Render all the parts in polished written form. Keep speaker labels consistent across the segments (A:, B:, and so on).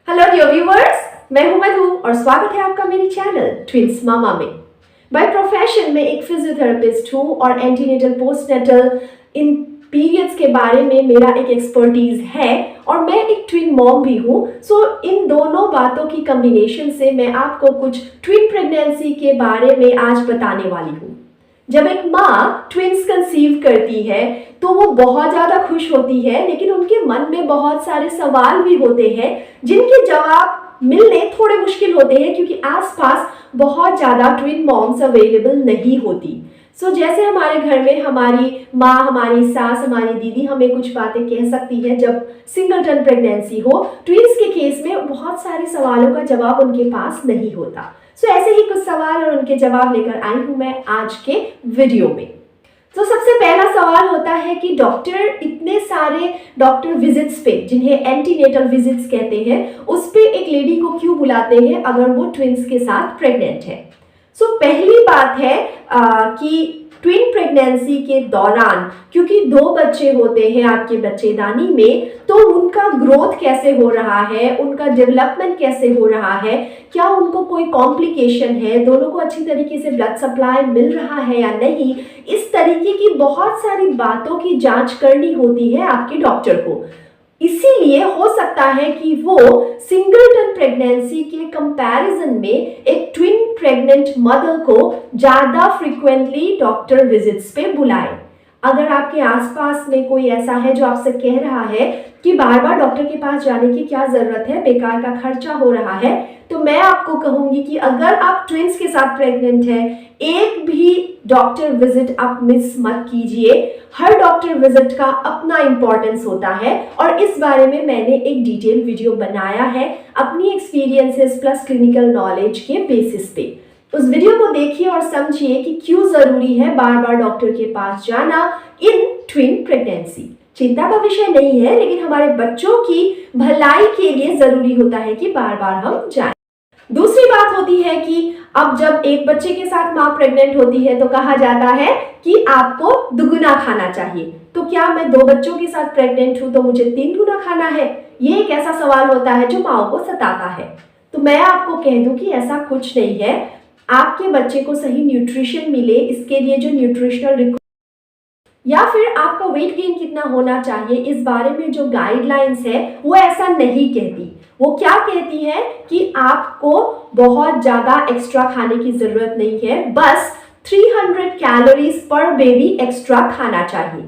A: Hello dear viewers, मैं हूं मधु और स्वागत है आपका मेरी चैनल ट्विंस मामा में। बाय प्रोफेशन में एक फिजियोथेरेपिस्ट हूं और एंटीनेटल पोस्टनेटल इन पीरियड्स के बारे में मेरा एक एक्सपर्टीज है और मैं एक ट्विन मॉम भी हूं। सो इन दोनों बातों की कॉम्बिनेशन से मैं आपको कुछ ट्विन प्रेगनेंसी के बारे में आज बताने वाली हूं। जब एक माँ ट्विंस कंसीव करती है तो वो बहुत ज़्यादा खुश होती है, लेकिन उनके मन में बहुत सारे सवाल भी होते हैं जिनके जवाब मिलने थोड़े मुश्किल होते हैं क्योंकि आसपास बहुत ज़्यादा ट्विन मॉम्स अवेलेबल नहीं होती। जैसे हमारे घर में हमारी माँ, हमारी सास, हमारी दीदी हमें कुछ बातें कह सकती है जब सिंगलटन प्रेगनेंसी हो, ट्विंस के केस में बहुत सारे सवालों का जवाब उनके पास नहीं होता। ऐसे ही कुछ सवाल और उनके जवाब लेकर आई हूं मैं आज के वीडियो में। सबसे पहला सवाल होता है कि डॉक्टर इतने सारे डॉक्टर विजिट्स पे, जिन्हें एंटीनेटल विजिट्स कहते हैं, उस पे एक लेडी को क्यों बुलाते हैं अगर वो ट्विंस के साथ प्रेग्नेंट है। पहली बात है कि ट्विन प्रेगनेंसी के दौरान, क्योंकि 2 बच्चे होते हैं आपके बच्चेदानी में, तो उनका ग्रोथ कैसे हो रहा है, उनका डेवलपमेंट कैसे हो रहा है, क्या उनको कोई कॉम्प्लिकेशन है, दोनों को अच्छी तरीके से ब्लड सप्लाई मिल रहा है या नहीं, इस तरीके की बहुत सारी बातों की जांच करनी होती है आपके डॉक्टर को। इसीलिए हो सकता है कि वो सिंगलटन प्रेगनेंसी के कंपैरिजन में एक ट्विन प्रेग्नेंट मदर को ज़्यादा फ्रीक्वेंटली डॉक्टर विजिट्स पे बुलाए। अगर आपके आसपास में कोई ऐसा है जो आपसे कह रहा है कि बार बार डॉक्टर के पास जाने की क्या ज़रूरत है, बेकार का खर्चा हो रहा है, तो मैं आपको कहूँगी कि अगर आप ट्विंस के साथ प्रेग्नेंट हैं, एक भी डॉक्टर विजिट आप मिस मत कीजिए। हर डॉक्टर विजिट का अपना इंपॉर्टेंस होता है और इस बारे में मैंने एक डिटेल वीडियो बनाया है अपनी एक्सपीरियंसेस प्लस क्लिनिकल नॉलेज के बेसिस पे। उस वीडियो को देखिए और समझिए कि क्यों जरूरी है बार बार डॉक्टर के पास जाना इन ट्विन प्रेगनेंसी। चिंता का विषय नहीं है, लेकिन हमारे बच्चों की भलाई के लिए जरूरी होता है कि बार बार हम जाएं। दूसरी बात होती है कि अब जब एक बच्चे के साथ माँ प्रेग्नेंट होती है तो कहा जाता है कि आपको दुगुना खाना चाहिए। तो क्या मैं 2 बच्चों के साथ प्रेग्नेंट हूँ तो मुझे 3 गुना खाना है? ये एक ऐसा सवाल होता है जो माँ को सताता है। तो मैं आपको कह दूं कि ऐसा कुछ नहीं है। आपके बच्चे को सही न्यूट्रिशन मिले, इसके लिए जो न्यूट्रिशनल या फिर आपका वेट गेन कितना होना चाहिए, इस बारे में जो गाइडलाइंस है वो ऐसा नहीं कहती। वो क्या कहती है कि आपको बहुत ज़्यादा एक्स्ट्रा खाने की ज़रूरत नहीं है, बस 300 कैलोरीज पर बेबी एक्स्ट्रा खाना चाहिए।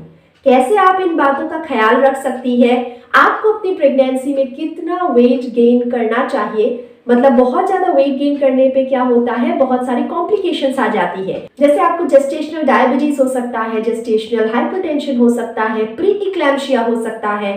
A: कैसे आप इन बातों का ख्याल रख सकती है? आपको अपनी प्रेगनेंसी में कितना वेट गेन करना चाहिए, मतलब बहुत ज़्यादा वेट गेन करने पे क्या होता है, बहुत सारी कॉम्प्लिकेशंस आ जाती है। जैसे आपको जेस्टेशनल डायबिटीज हो सकता है, जेस्टेशनल हाइपरटेंशन हो सकता है, प्री इक्लैम्शिया हो सकता है।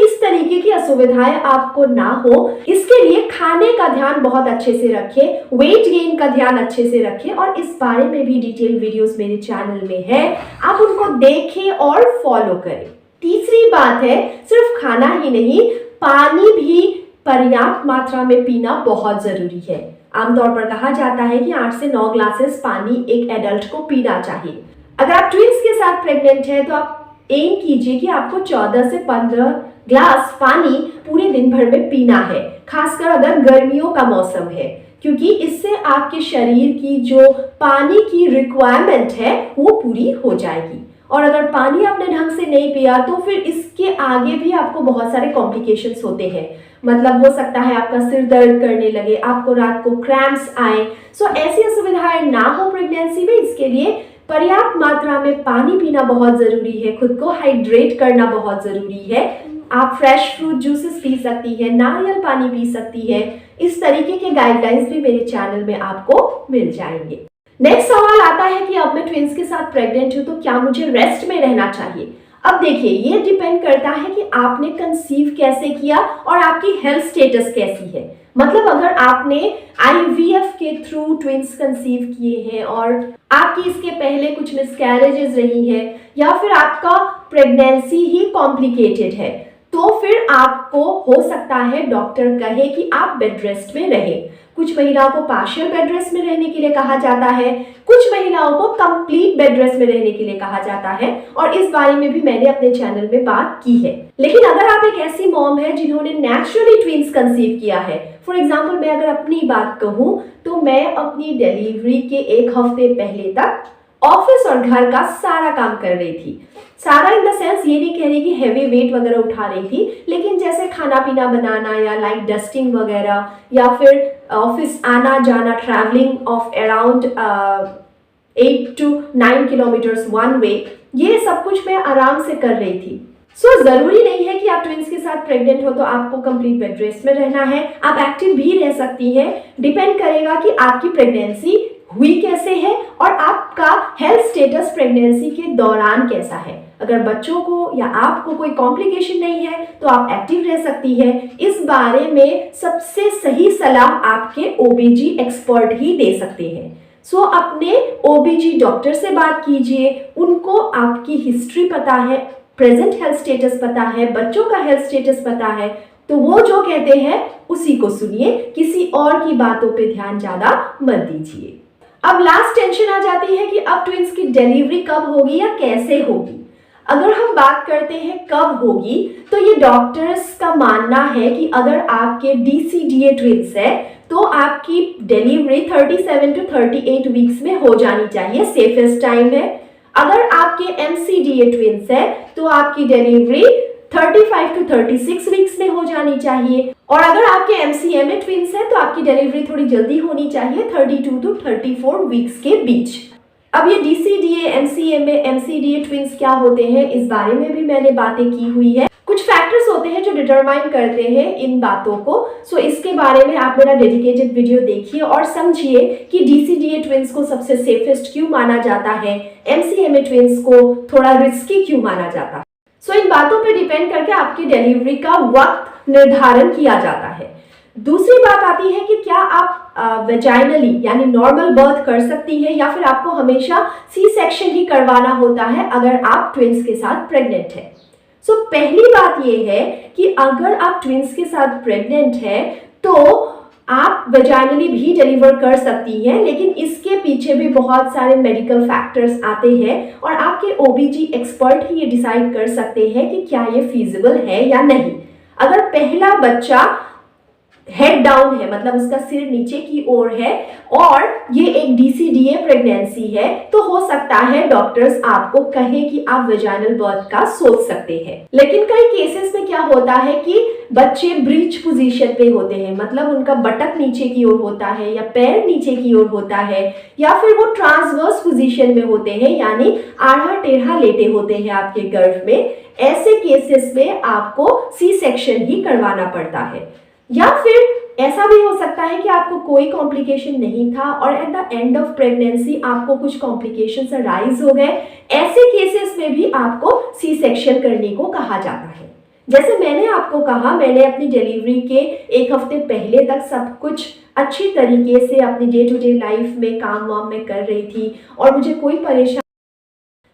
A: इस तरीके की असुविधाएं आपको ना हो, इसके लिए खाने का ध्यान बहुत अच्छे से रखें, वेट गेन का ध्यान अच्छे से रखें और इस बारे में भी डिटेल वीडियोस मेरे चैनल में है, आप उनको देखें और फॉलो करें। तीसरी बात है, सिर्फ खाना ही नहीं, पानी भी पर्याप्त मात्रा में पीना बहुत जरूरी है। आमतौर पर कहा जाता है कि 8 से 9 ग्लासेस पानी एक एडल्ट को पीना चाहिए। अगर आप ट्विंस के साथ प्रेग्नेंट है तो आप एम कीजिए कि आपको 14 से 15 ग्लास पानी पूरे दिन भर में पीना है, खासकर अगर गर्मियों का मौसम है, क्योंकि इससे आपके शरीर की जो पानी की रिक्वायरमेंट है वो पूरी हो जाएगी। और अगर पानी आपने ढंग से नहीं पिया तो फिर इसके आगे भी आपको बहुत सारे कॉम्प्लिकेशंस होते हैं। मतलब हो सकता है आपका सिर दर्द करने लगे, आपको रात को क्रैम्प्स आए। ऐसी असुविधाएं ना हो प्रेगनेंसी में, इसके लिए पर्याप्त मात्रा में पानी पीना बहुत जरूरी है, खुद को हाइड्रेट करना बहुत जरूरी है। आप फ्रेश फ्रूट जूसेस पी सकती है, नारियल पानी पी सकती है। इस तरीके के गाइडलाइंस भी मेरे चैनल में आपको मिल जाएंगे। नेक्स्ट सवाल आता है कि अब मैं ट्विंस के साथ प्रेग्नेंट हूं तो क्या मुझे रेस्ट में रहना चाहिए? अब देखिए, ये डिपेंड करता है कि आपने कंसीव कैसे किया और आपकी हेल्थ स्टेटस कैसी है। मतलब अगर आपने IVF के थ्रू ट्विंस कंसीव किए हैं और आपकी इसके पहले कुछ मिसकैरेजेस रही है या फिर आपका प्रेगनेंसी ही कॉम्प्लिकेटेड है, तो फिर आपको हो सकता है डॉक्टर कहे कि आप बेड रेस्ट में रहें। कुछ महिलाओं को पार्शियल बेड रेस्ट में रहने के लिए कहा जाता है, कुछ महिलाओं को कंप्लीट बेड रेस्ट में रहने के लिए कहा जाता है, और इस बारे में भी मैंने अपने चैनल में बात की है। लेकिन अगर आप एक ऐसी मॉम है जिन्होंने नेचुरली ट्विंस कंसीव किया है, फॉर एग्जाम्पल मैं अगर अपनी बात कहूँ तो मैं अपनी डिलीवरी के 1 हफ्ते पहले तक ऑफिस और घर का सारा काम कर रही थी। सारा इन द सेंस ये नहीं कह रही कि हैवी वेट वगैरह उठा रही थी, लेकिन जैसे खाना पीना बनाना या लाइट डस्टिंग वगैरह या फिर ऑफिस आना जाना, travelling of around 8 to 9 kilometres one way, ये सब कुछ मैं आराम से कर रही थी। जरूरी नहीं है कि आप ट्विंस के साथ प्रेग्नेंट हो तो आपको कंप्लीट बेड रेस्ट में रहना है, आप एक्टिव भी रह सकती हैं। डिपेंड करेगा कि आपकी प्रेगनेंसी हुई कैसे है और आपका हेल्थ स्टेटस प्रेगनेंसी के दौरान कैसा है। अगर बच्चों को या आपको कोई कॉम्प्लिकेशन नहीं है तो आप एक्टिव रह सकती है। इस बारे में सबसे सही सलाह आपके ओबीजी एक्सपर्ट ही दे सकते हैं। अपने ओबीजी डॉक्टर से बात कीजिए, उनको आपकी हिस्ट्री पता है, प्रेजेंट हेल्थ स्टेटस पता है, बच्चों का हेल्थ स्टेटस पता है, तो वो जो कहते हैं उसी को सुनिए, किसी और की बातों पे ध्यान ज्यादा मत दीजिए। अब लास्ट टेंशन आ जाती है कि अब ट्विंस की डिलीवरी कब होगी या कैसे होगी। अगर हम बात करते हैं कब होगी, तो ये डॉक्टर्स का मानना है कि अगर आपके DCDA ट्विंस है तो आपकी डिलीवरी 37 to 38 वीक्स में हो जानी चाहिए, सेफेस्ट टाइम है। अगर आपके MCDA ट्विंस है तो आपकी डिलीवरी 35 to 36 वीक्स में हो जानी चाहिए, और अगर आपके MCMA ट्विंस है तो आपकी डिलीवरी थोड़ी जल्दी होनी चाहिए, 32 to 34 वीक्स के बीच। अब ये DCDA, MCMA, MCDA ट्विंस क्या होते हैं, इस बारे में भी मैंने बातें की हुई है। कुछ फैक्टर्स होते हैं जो डिटरमाइन करते हैं इन बातों को। इसके बारे में आप मेरा डेडिकेटेड वीडियो देखिए और समझिए कि DCDA ट्विंस को सबसे सेफेस्ट क्यों माना जाता है, MCMA ट्विंस को थोड़ा रिस्की क्यों माना जाता है। इन बातों पे डिपेंड करके आपकी डिलीवरी का वक्त निर्धारण किया जाता है। दूसरी बात आती है कि क्या आप वेजाइनली यानी नॉर्मल बर्थ कर सकती हैं या फिर आपको हमेशा सी सेक्शन ही करवाना होता है अगर आप ट्विंस के साथ प्रेग्नेंट है। पहली बात यह है कि अगर आप ट्विंस के साथ प्रेग्नेंट है तो आप वेजाइनली भी डिलीवर कर सकती हैं, लेकिन इसके पीछे भी बहुत सारे मेडिकल फैक्टर्स आते हैं और आपके ओबीजी एक्सपर्ट ही ये डिसाइड कर सकते हैं कि क्या ये फीजिबल है या नहीं। अगर पहला बच्चा हेड डाउन है, मतलब उसका सिर नीचे की ओर है और ये एक DCDA प्रेगनेंसी है, तो हो सकता है डॉक्टर्स आपको कहें कि आप वेजाइनल बर्थ का सोच सकते हैं। लेकिन कई केसेस में क्या होता है कि बच्चे ब्रीच पोजीशन पे होते हैं, मतलब उनका बटक नीचे की ओर होता है या पैर नीचे की ओर होता है, या फिर वो ट्रांसवर्स पोजीशन में होते हैं यानी आधा टेढ़ा लेटे होते हैं आपके गर्भ में। ऐसे केसेस में आपको सी सेक्शन ही करवाना पड़ता है, या फिर ऐसा भी हो सकता है कि आपको कोई कॉम्प्लिकेशन नहीं था और at the end of pregnancy आपको कुछ कॉम्प्लिकेशंस अराइज हो गए। ऐसे केसेस में भी आपको सी सेक्शन करने को कहा जाता है। जैसे मैंने आपको कहा, मैंने अपनी डिलीवरी के 1 हफ्ते पहले तक सब कुछ अच्छी तरीके से अपनी डे टू डे लाइफ में काम वाम में कर रही थी और मुझे कोई परेशानी।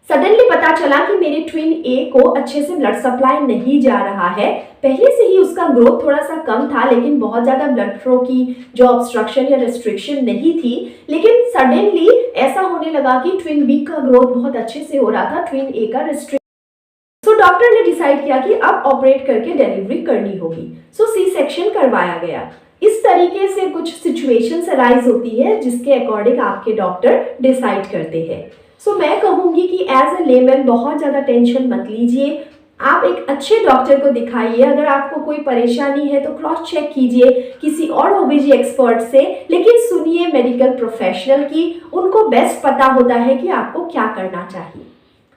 A: सडनली पता चला कि मेरे ट्विन ए को अच्छे से ब्लड सप्लाई नहीं जा रहा है। पहले से ही उसका ग्रोथ थोड़ा सा कम था, लेकिन बहुत ज़्यादा ब्लड फ्लो की जो ऑब्स्ट्रक्शन या रेस्ट्रिक्शन नहीं थी। लेकिन सडनली ऐसा होने लगा कि ट्विन बी का ग्रोथ बहुत अच्छे से हो रहा था, ट्विन ए का रेस्ट्रिक्शन। डॉक्टर ने डिसाइड किया कि अब ऑपरेट करके डिलीवरी करनी होगी। सी सेक्शन करवाया गया। इस तरीके से कुछ सिचुएशंस अराइज होती है जिसके अकॉर्डिंग आपके डॉक्टर डिसाइड करते हैं। मैं कहूँगी कि एज अ लेमैन बहुत ज़्यादा टेंशन मत लीजिए, आप एक अच्छे डॉक्टर को दिखाइए। अगर आपको कोई परेशानी है तो क्रॉस चेक कीजिए किसी और ओबीजी एक्सपर्ट से, लेकिन सुनिए मेडिकल प्रोफेशनल की, उनको बेस्ट पता होता है कि आपको क्या करना चाहिए।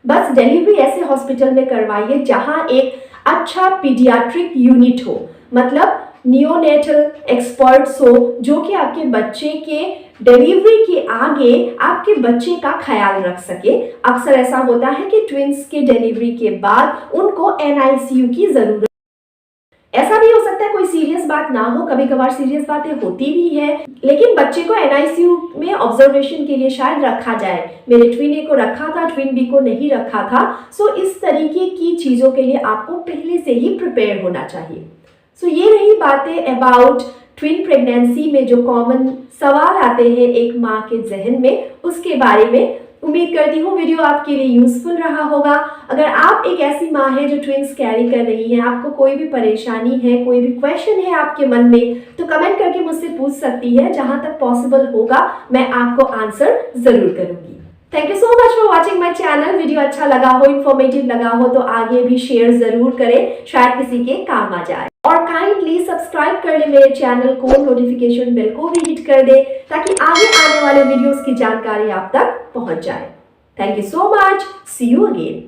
A: बस डिलीवरी ऐसे हॉस्पिटल में करवाइए जहाँ एक अच्छा पीडियाट्रिक यूनिट हो, मतलब नियोनेटल एक्सपर्ट्स हो जो कि आपके बच्चे के डिलीवरी के आगे आपके बच्चे का ख्याल रख सके। अक्सर ऐसा होता है कि ट्विंस के डिलीवरी के बाद उनको NICU की जरूरत। ऐसा भी हो सकता है कोई सीरियस बात ना हो, कभी कभार सीरियस बातें होती भी है, लेकिन बच्चे को NICU में ऑब्जर्वेशन के लिए शायद रखा जाए। मेरे ट्विन ए को रखा था, ट्विन बी को नहीं रखा था। इस तरीके की चीजों के लिए आपको पहले से ही प्रिपेयर होना चाहिए। ये रही बातें अबाउट ट्विन प्रेगनेंसी में जो कॉमन सवाल आते हैं एक माँ के जहन में, उसके बारे में। उम्मीद करती हूँ वीडियो आपके लिए यूजफुल रहा होगा। अगर आप एक ऐसी माँ है जो ट्विन्स कैरी कर रही है, आपको कोई भी परेशानी है, कोई भी क्वेश्चन है आपके मन में, तो कमेंट करके मुझसे पूछ सकती है। जहां तक पॉसिबल होगा मैं आपको आंसर जरूर करूंगी। Thank you so much for watching my channel. Video अच्छा लगा हो, इन्फॉर्मेटिव लगा हो तो आगे भी शेयर जरूर करें, शायद किसी के काम आ जाए। और काइंडली सब्सक्राइब कर ले मेरे चैनल को, नोटिफिकेशन बेल को भी हिट कर दे ताकि आगे आने वाले वीडियोस की जानकारी आप तक पहुंच जाए। Thank you so much. See you again.